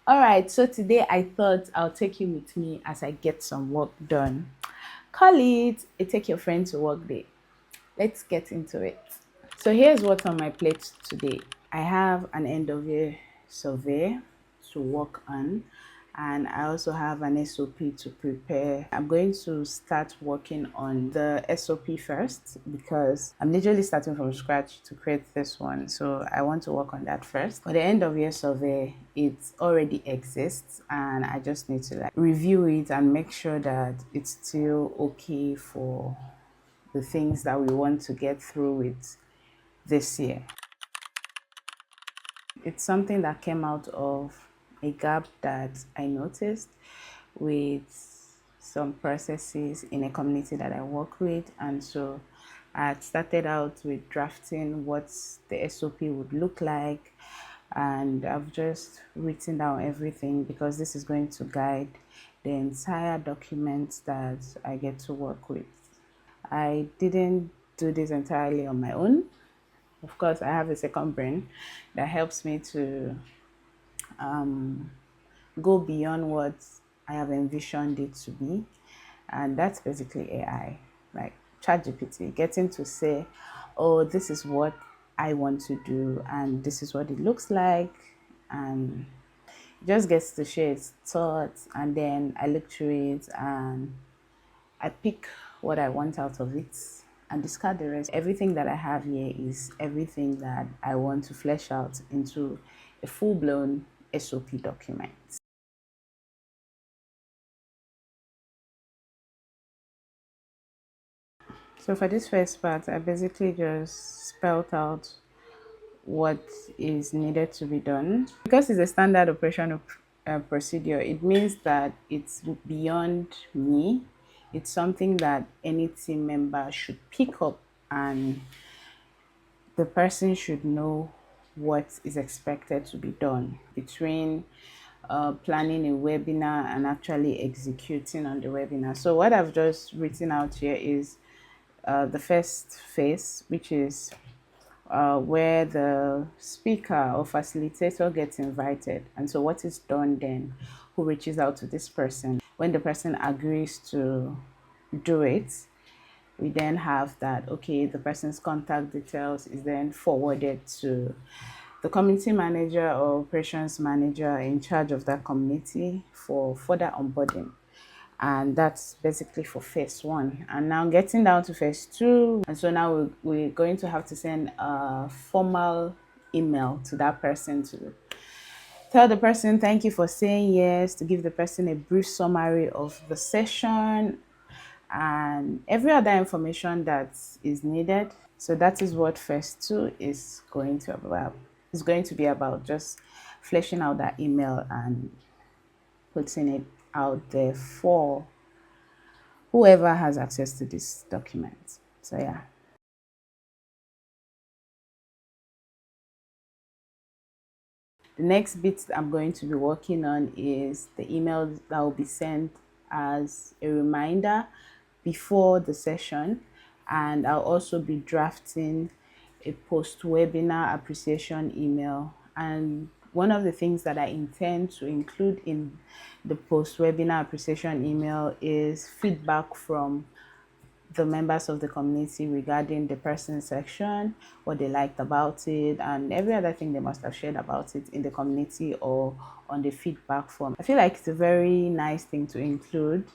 All right, so today I thought I'll take you with me as I get some work done. Call it a take your friend to work day. Let's get into it. So here's what's on my plate today. I have an end of year survey to work on, and I also have an SOP to prepare. I'm going to start working on the SOP first because I'm literally starting from scratch to create this one. So I want to work on that first. For the end of year survey, it already exists, and I just need to review it and make sure that it's still okay for the things that we want to get through with this year. It's something that came out of a gap that I noticed with some processes in a community that I work with. And so I had started out with drafting what the SOP would look like. And I've just written down everything because this is going to guide the entire document that I get to work with. I didn't do this entirely on my own. Of course, I have a second brain that helps me to go beyond what I have envisioned it to be. And that's basically AI, like ChatGPT, getting to say, oh, this is what I want to do, and this is what it looks like. And it just gets to share its thoughts, and then I look through it and I pick what I want out of it and discard the rest. Everything that I have here is everything that I want to flesh out into a full-blown SOP document. So for this first part, I basically just spelled out what is needed to be done. Because it's a standard operational procedure, it means that it's beyond me. It's something that any team member should pick up, and the person should know what is expected to be done between planning a webinar and actually executing on the webinar. So what I've just written out here is the first phase, which is where the speaker or facilitator gets invited. And so what is done then? Who reaches out to this person? When the person agrees to do it, we then have that, okay, the person's contact details is then forwarded to the community manager or operations manager in charge of that community for further onboarding. And that's basically for phase one. And now getting down to phase two, and so now we're going to have to send a formal email to that person to tell the person thank you for saying yes, to give the person a brief summary of the session and every other information that is needed. So that is what phase two is going to about. It's going to be about just fleshing out that email and putting it out there for whoever has access to this document. So yeah. The next bit I'm going to be working on is the email that will be sent as a reminder before the session, and I'll also be drafting a post-webinar appreciation email. And one of the things that I intend to include in the post-webinar appreciation email is feedback from the members of the community regarding the person section, what they liked about it, and every other thing they must have shared about it in the community or on the feedback form. I feel like it's a very nice thing to include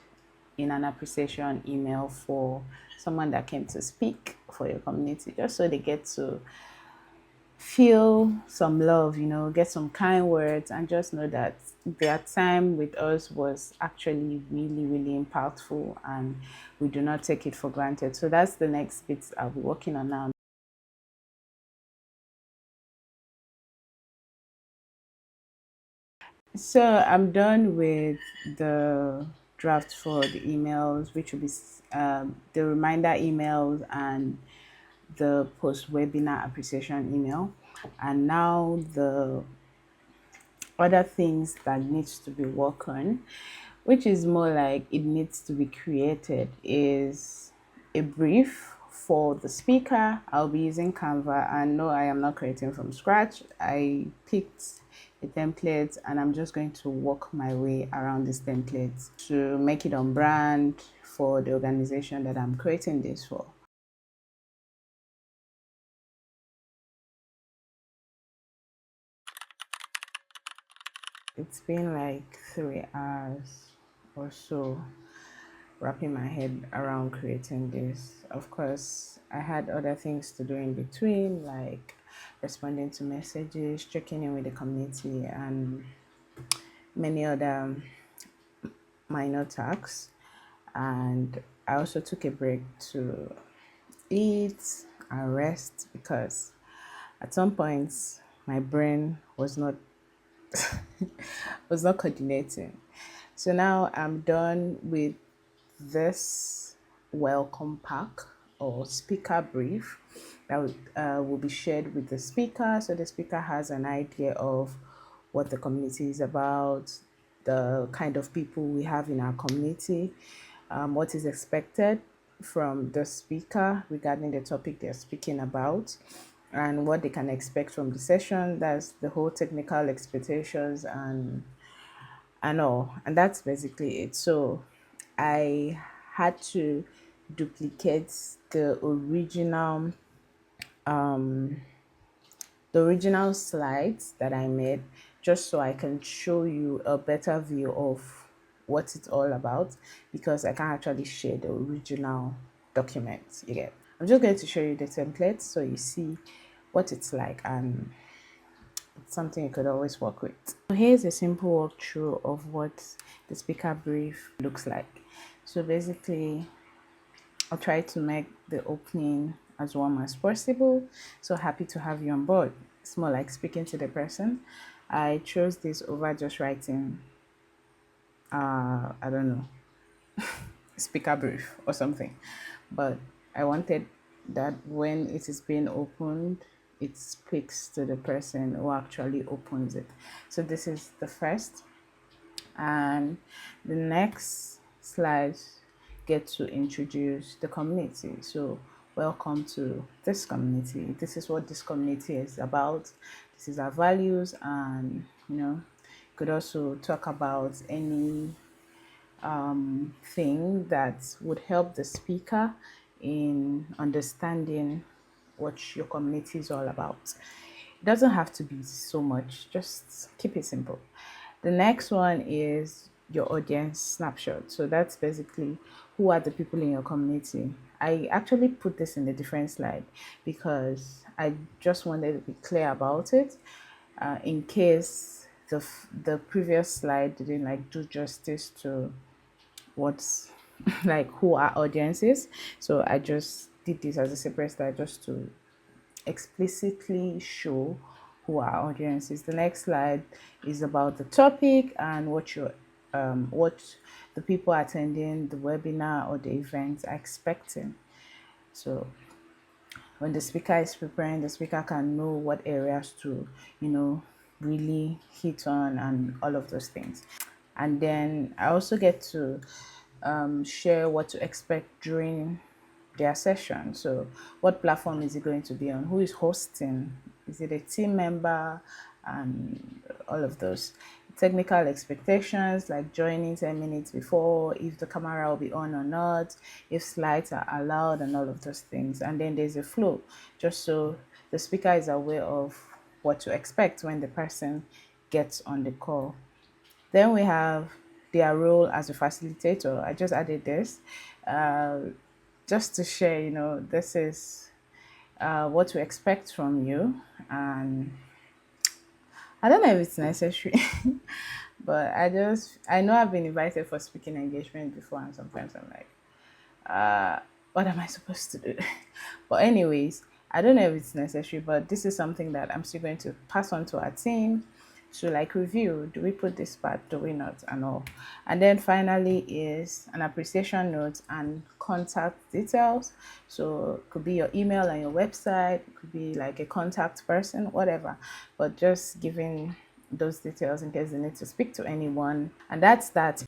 in an appreciation email for someone that came to speak for your community, just so they get to feel some love, get some kind words, and just know that their time with us was actually really, really impactful and we do not take it for granted. So that's the next bit I'll be working on now. So I'm done with the draft for the emails, which will be the reminder emails and the post webinar appreciation email. And now the other things that needs to be worked on, which is more like it needs to be created, is a brief for the speaker. I'll be using Canva, and no, I am not creating from scratch. I picked a template, and I'm just going to work my way around this template to make it on brand for the organization that I'm creating this for. It's been like 3 hours or so wrapping my head around creating this. Of course, I had other things to do in between, like responding to messages, checking in with the community, and many other minor tasks. And I also took a break to eat and rest because at some points my brain was not coordinating. So now I'm done with this welcome pack or speaker brief that will be shared with the speaker, so the speaker has an idea of what the community is about, the kind of people we have in our community, what is expected from the speaker regarding the topic they're speaking about, and what they can expect from the session. That's the whole technical expectations and all. And that's basically it. So I had to duplicate the original slides that I made just so I can show you a better view of what it's all about, because I can't actually share the original document. You get? I'm just going to show you the template so you see what it's like, and it's something you could always work with. So here's a simple walkthrough of what the speaker brief looks like. So basically, I'll try to make the opening as warm as possible. So happy to have you on board. It's more like speaking to the person. I chose this over just writing, I don't know, speaker brief or something. But I wanted that when it is being opened, it speaks to the person who actually opens it. So this is the first, and the next slides get to introduce the community. So welcome to this community. This is what this community is about. This is our values, and could also talk about any thing that would help the speaker in understanding what your community is all about. It doesn't have to be so much, just keep it simple. The next one is your audience snapshot. So that's basically who are the people in your community. I actually put this in a different slide because I just wanted to be clear about it, in case the previous slide didn't like do justice to what's like who our audience is. So I just did this as a separate slide just to explicitly show who our audience is. The next slide is about the topic and what the people attending the webinar or the event are expecting. So when the speaker is preparing, the speaker can know what areas to, really hit on and all of those things. And then I also get to share what to expect during their session. So what platform is it going to be on? Who is hosting? Is it a team member? And all of those technical expectations, like joining 10 minutes before, if the camera will be on or not, if slides are allowed, and all of those things. And then there's a flow, just so the speaker is aware of what to expect when the person gets on the call. Then we have their role as a facilitator. I just added this just to share, this is what to expect from you. And I don't know if it's necessary, but I know I've been invited for speaking engagement before, and sometimes I'm like, what am I supposed to do? But anyways, I don't know if it's necessary, but this is something that I'm still going to pass on to our team to like review. Do we put this part? Do we not? And all. And then finally is an appreciation note and contact details. So it could be your email and your website. It could be like a contact person, whatever. But just giving those details in case they need to speak to anyone. And that's that.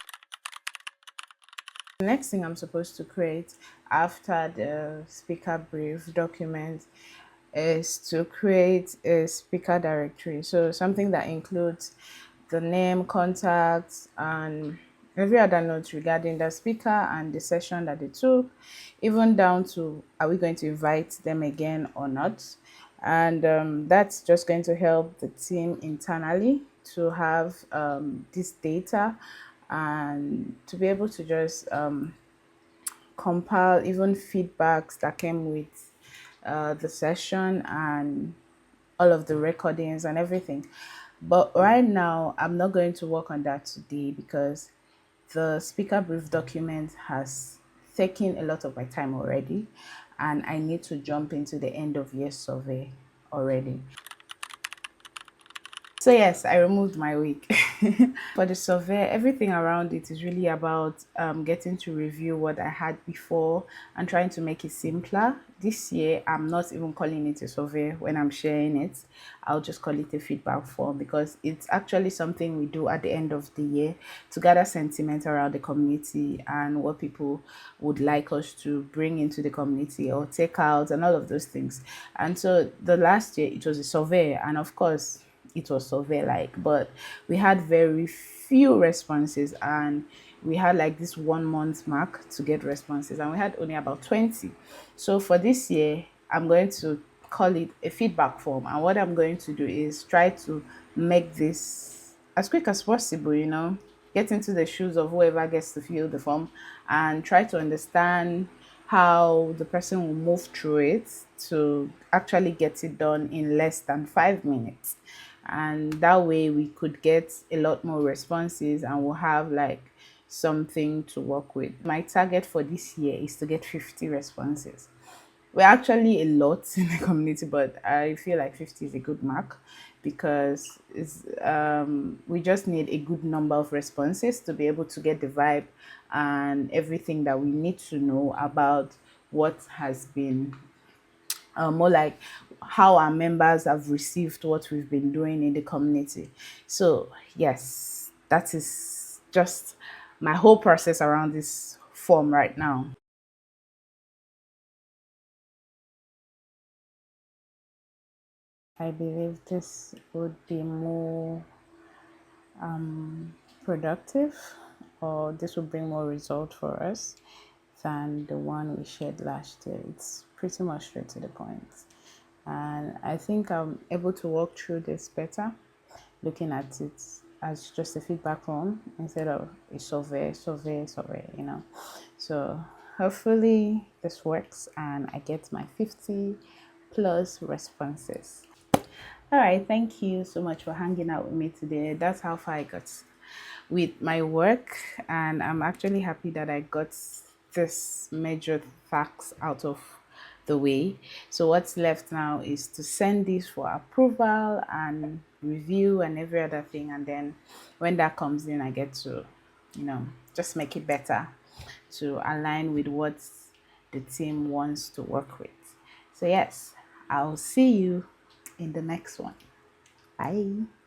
The next thing I'm supposed to create after the speaker brief document is to create a speaker directory. So something that includes the name, contacts, and every other note regarding the speaker and the session that they took, even down to are we going to invite them again or not. And that's just going to help the team internally to have this data and to be able to just compile even feedbacks that came with the session and all of the recordings and everything. But right now, I'm not going to work on that today because the speaker brief document has taken a lot of my time already, and I need to jump into the end of year survey already. So yes, I removed my wig. For the survey, everything around it is really about getting to review what I had before and trying to make it simpler. This year, I'm not even calling it a survey when I'm sharing it. I'll just call it a feedback form because it's actually something we do at the end of the year to gather sentiment around the community and what people would like us to bring into the community or take out and all of those things. And so the last year, it was a survey, and of course, it was survey like, but we had very few responses, and we had like this 1 month mark to get responses, and we had only about 20. So for this year, I'm going to call it a feedback form, and what I'm going to do is try to make this as quick as possible, get into the shoes of whoever gets to fill the form and try to understand how the person will move through it to actually get it done in less than 5 minutes. And that way we could get a lot more responses and we'll have like something to work with. My target for this year is to get 50 responses. We're actually a lot in the community, but I feel like 50 is a good mark because we just need a good number of responses to be able to get the vibe and everything that we need to know about what has been more like how our members have received what we've been doing in the community. So, yes, that is just my whole process around this form right now. I believe this would be more productive, or this will bring more result for us than the one we shared last year. It's pretty much straight to the point. And I think I'm able to walk through this better, looking at it as just a feedback form instead of a survey. So hopefully this works and I get my 50 plus responses. All right, thank you so much for hanging out with me today. That's how far I got with my work, and I'm actually happy that I got this major facts out of the way. So what's left now is to send this for approval and review and every other thing, and then when that comes in, I get to, just make it better to align with what the team wants to work with. So yes, I'll see you in the next one. Bye.